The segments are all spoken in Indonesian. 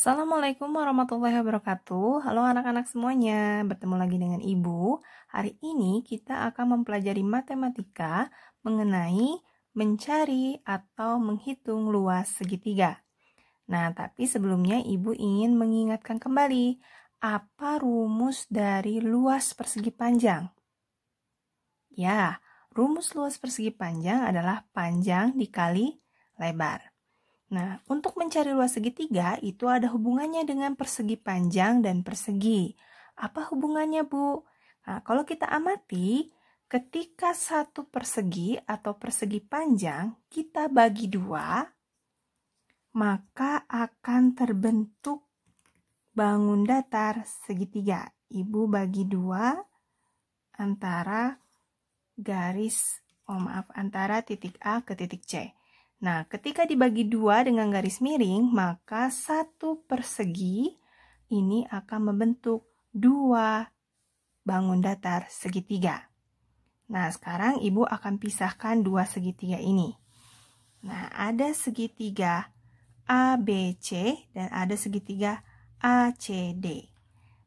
Assalamualaikum warahmatullahi wabarakatuh. Halo anak-anak semuanya, bertemu lagi dengan Ibu. Hari ini kita akan mempelajari matematika mengenai mencari atau menghitung luas segitiga. Nah, tapi sebelumnya Ibu ingin mengingatkan kembali, apa rumus dari luas persegi panjang? Ya, rumus luas persegi panjang adalah panjang dikali lebar. Nah, untuk mencari luas segitiga itu ada hubungannya dengan persegi panjang dan persegi. Apa hubungannya, Bu? Nah, kalau kita amati, ketika satu persegi atau persegi panjang kita bagi dua, maka akan terbentuk bangun datar segitiga. Ibu bagi dua antara antara titik A ke titik C. Nah, ketika dibagi dua dengan garis miring, maka satu persegi ini akan membentuk dua bangun datar segitiga. Nah, sekarang Ibu akan pisahkan dua segitiga ini. Nah, ada segitiga ABC dan ada segitiga ACD.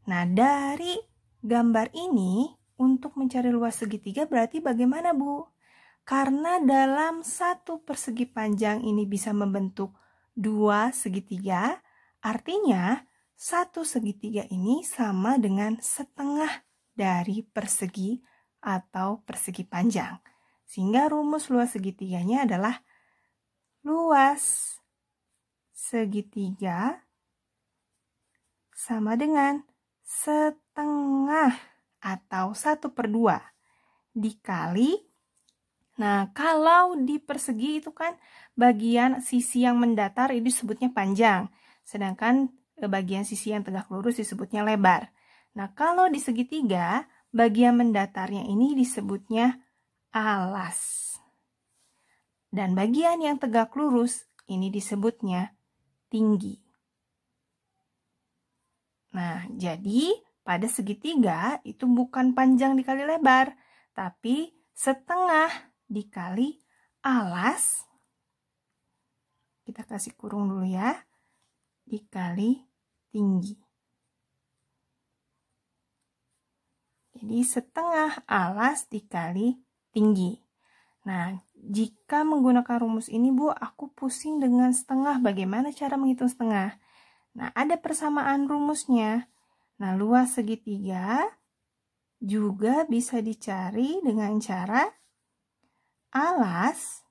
Nah, dari gambar ini, untuk mencari luas segitiga berarti bagaimana, Bu? Karena dalam satu persegi panjang ini bisa membentuk dua segitiga, artinya satu segitiga ini sama dengan setengah dari persegi atau persegi panjang. Sehingga rumus luas segitiganya adalah luas segitiga sama dengan setengah atau 1/2 dikali. Nah, kalau di persegi itu kan bagian sisi yang mendatar ini disebutnya panjang, sedangkan bagian sisi yang tegak lurus disebutnya lebar. Nah, kalau di segitiga, bagian mendatarnya ini disebutnya alas. Dan bagian yang tegak lurus ini disebutnya tinggi. Nah, jadi pada segitiga itu bukan panjang dikali lebar, tapi setengah dikali alas, kita kasih kurung dulu ya, dikali tinggi. Jadi setengah alas dikali tinggi. Nah, jika menggunakan rumus ini, Bu, aku pusing dengan setengah. Bagaimana cara menghitung setengah? Nah, ada persamaan rumusnya. Nah, luas segitiga juga bisa dicari dengan cara alas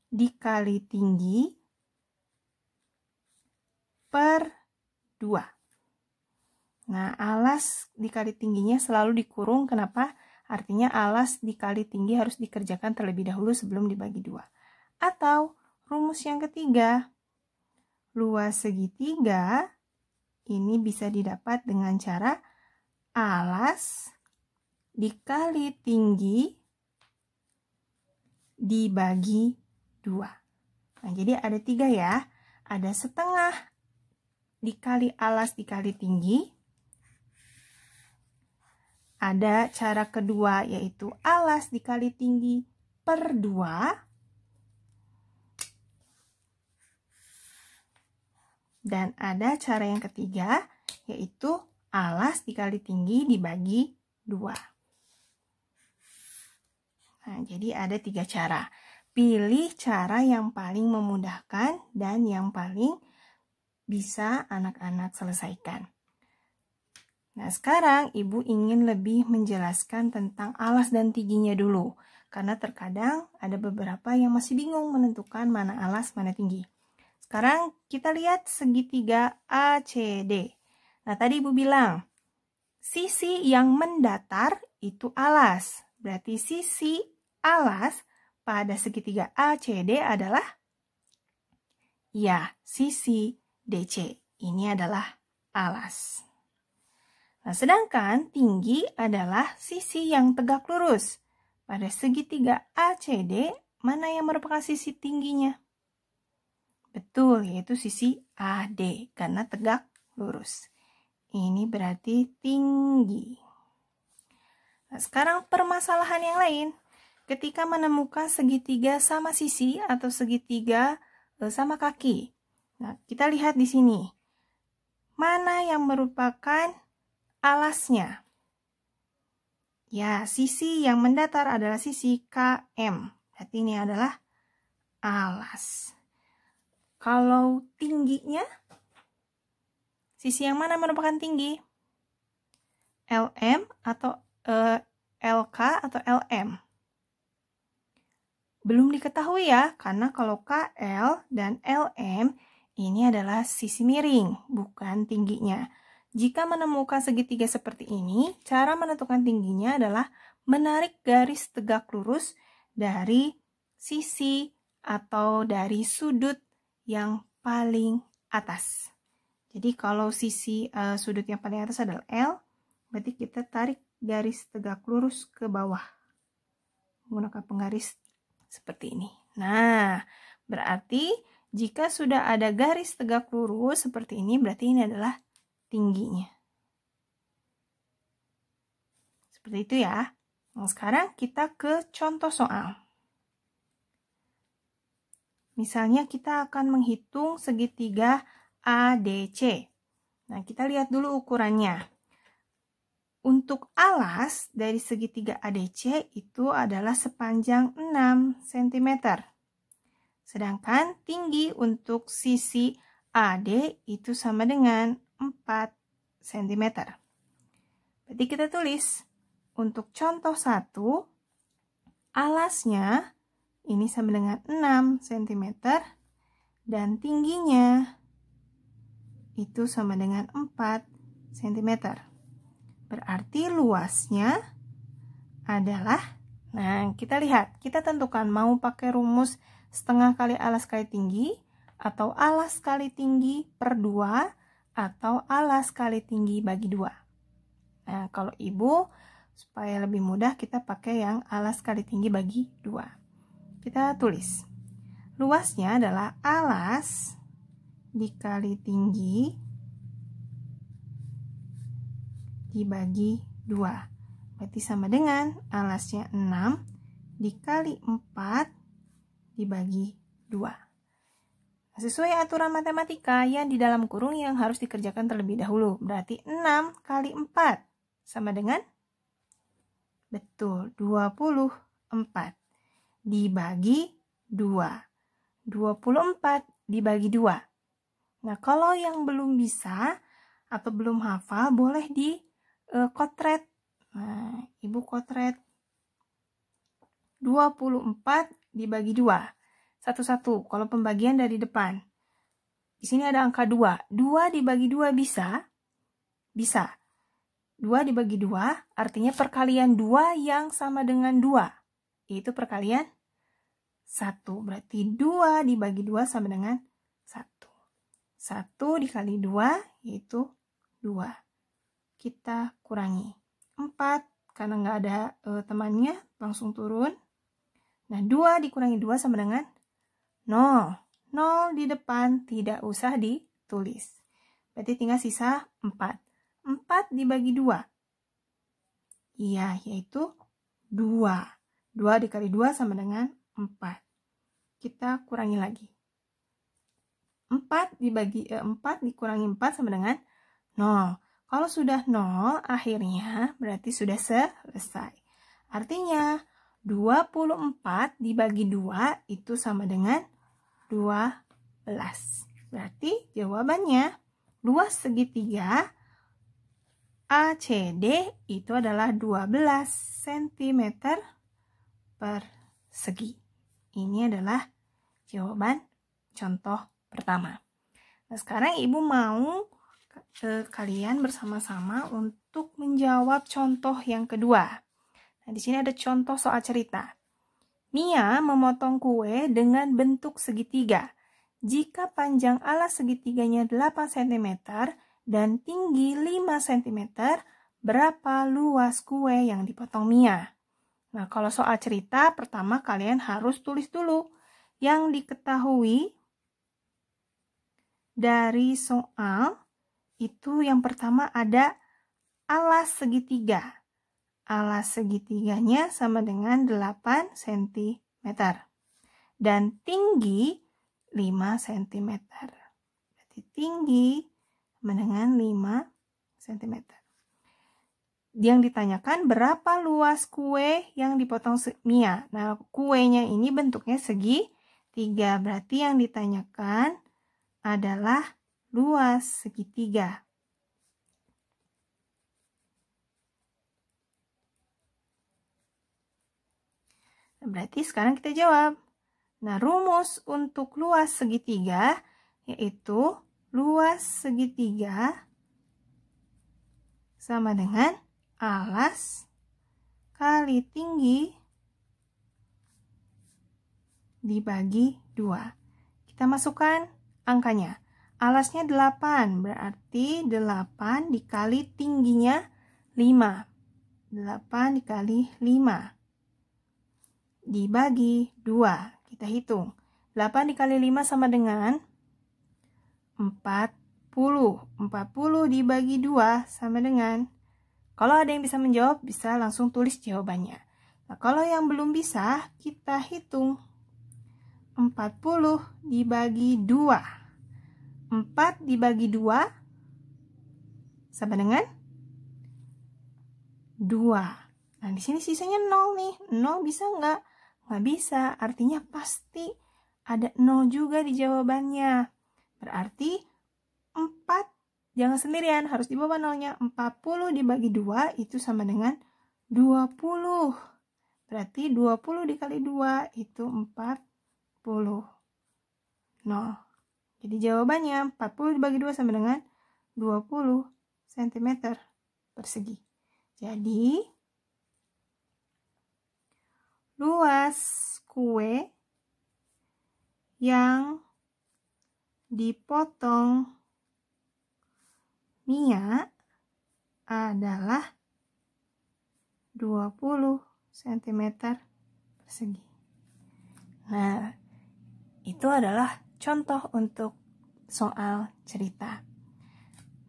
dikali tinggi per 2. Nah, alas dikali tingginya selalu dikurung. Kenapa? Artinya alas dikali tinggi harus dikerjakan terlebih dahulu sebelum dibagi 2. Atau rumus yang ketiga, luas segitiga ini bisa didapat dengan cara alas dikali tinggi dibagi 2. Nah, jadi ada 3 ya. Ada setengah dikali alas dikali tinggi. Ada cara kedua yaitu alas dikali tinggi per 2. Dan ada cara yang ketiga yaitu alas dikali tinggi dibagi 2. Nah, jadi ada 3 cara. Pilih cara yang paling memudahkan dan yang paling bisa anak-anak selesaikan. Nah, sekarang Ibu ingin lebih menjelaskan tentang alas dan tingginya dulu. Karena terkadang ada beberapa yang masih bingung menentukan mana alas, mana tinggi. Sekarang kita lihat segitiga ACD. Nah, tadi Ibu bilang, sisi yang mendatar itu alas. Berarti sisi alas pada segitiga ACD adalah, ya, sisi DC. Ini adalah alas. Nah, sedangkan tinggi adalah sisi yang tegak lurus. Pada segitiga ACD, mana yang merupakan sisi tingginya? Betul, yaitu sisi AD, karena tegak lurus. Ini berarti tinggi. Nah, sekarang permasalahan yang lain. Ketika menemukan segitiga sama sisi atau segitiga sama kaki. Nah, kita lihat di sini. mana yang merupakan alasnya? Ya, sisi yang mendatar adalah sisi KM. Berarti ini adalah alas. Kalau tingginya, sisi yang mana merupakan tinggi? LM atau LK atau LM? Belum diketahui ya, karena kalau KL dan LM ini adalah sisi miring, bukan tingginya. Jika menemukan segitiga seperti ini, cara menentukan tingginya adalah menarik garis tegak lurus dari sisi atau dari sudut yang paling atas. Jadi kalau sisi sudut yang paling atas adalah L, berarti kita tarik garis tegak lurus ke bawah menggunakan penggaris seperti ini. Nah, berarti jika sudah ada garis tegak lurus seperti ini, berarti ini adalah tingginya. Seperti itu ya. Nah, sekarang kita ke contoh soal. Misalnya kita akan menghitung segitiga ADC. Nah, kita lihat dulu ukurannya. Untuk alas dari segitiga ADC itu adalah sepanjang 6 cm. Sedangkan tinggi untuk sisi AD itu sama dengan 4 cm. Berarti kita tulis, untuk contoh 1, alasnya ini sama dengan 6 cm dan tingginya itu sama dengan 4 cm. Berarti luasnya adalah, nah kita lihat, kita tentukan mau pakai rumus setengah kali alas kali tinggi, atau alas kali tinggi per 2, atau alas kali tinggi bagi 2. Nah kalau ibu, supaya lebih mudah kita pakai yang alas kali tinggi bagi 2. Kita tulis, luasnya adalah alas dikali tinggi dibagi 2. Berarti sama dengan alasnya 6 dikali 4 dibagi 2. Sesuai aturan matematika yang di dalam kurung yang harus dikerjakan terlebih dahulu. Berarti 6 kali 4 sama dengan, betul, 24. Dibagi 2. 24 dibagi 2. Nah, kalau yang belum bisa atau belum hafal, boleh di kotret. Nah, ibu kotret 24 dibagi 2. Satu-satu, kalau pembagian dari depan. Di sini ada angka 2. 2 dibagi 2 bisa? Bisa. 2 dibagi 2 artinya perkalian 2 yang sama dengan 2. Yaitu perkalian 1. Berarti 2 dibagi 2 sama dengan 1. 1 dikali 2 yaitu 2. Kita kurangi 4 karena nggak ada temannya, langsung turun. Nah, 2 dikurangi 2 sama dengan 0. 0 di depan tidak usah ditulis. Berarti tinggal sisa 4. 4 dibagi 2. Iya, yaitu 2. 2 dikali 2 sama dengan 4. Kita kurangi lagi. 4 dikurangi 4 sama dengan 0. Kalau sudah 0, akhirnya berarti sudah selesai. Artinya, 24 dibagi 2 itu sama dengan 12. Berarti jawabannya, luas segitiga ACD itu adalah 12 cm per segi. Ini adalah jawaban contoh pertama. Nah, sekarang ibu mau kalian bersama-sama untuk menjawab contoh yang kedua. Nah, di sini ada contoh soal cerita. Mia memotong kue dengan bentuk segitiga. Jika panjang alas segitiganya 8 cm dan tinggi 5 cm, berapa luas kue yang dipotong Mia? Nah, kalau soal cerita, pertama kalian harus tulis dulu. Yang diketahui dari soal, itu yang pertama ada alas segitiga. Alas segitiganya sama dengan 8 cm. Dan tinggi 5 cm. Berarti tinggi sama dengan 5 cm. Yang ditanyakan berapa luas kue yang dipotong Mia. Nah, kuenya ini bentuknya segitiga. Berarti yang ditanyakan adalah luas segitiga. Berarti sekarang kita jawab. Nah, rumus untuk luas segitiga yaitu luas segitiga sama dengan alas kali tinggi dibagi 2. Kita masukkan angkanya. Alasnya 8, berarti 8 dikali tingginya 5. 8 dikali 5 dibagi 2. Kita hitung. 8 dikali 5 sama dengan 40. 40 dibagi 2 sama dengan, kalau ada yang bisa menjawab, bisa langsung tulis jawabannya. Nah, kalau yang belum bisa, kita hitung. 40 dibagi 2. 4 dibagi 2 sama dengan 2. Nah, di sini sisanya 0 nih. 0 bisa nggak? Nggak bisa. Artinya pasti ada 0 juga di jawabannya. Berarti 4, jangan sendirian, harus dibawa 0-nya. 40 dibagi 2 itu sama dengan 20. Berarti 20 dikali 2 itu 40. 0. Jadi jawabannya 40 dibagi 2 sama dengan 20 cm persegi. Jadi luas kue yang dipotong Mia adalah 20 cm persegi. Nah, itu adalah contoh untuk soal cerita.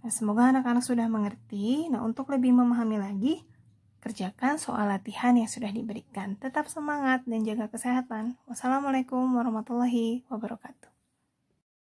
Nah, semoga anak-anak sudah mengerti. Nah, untuk lebih memahami lagi, kerjakan soal latihan yang sudah diberikan. Tetap semangat dan jaga kesehatan. Wassalamualaikum warahmatullahi wabarakatuh.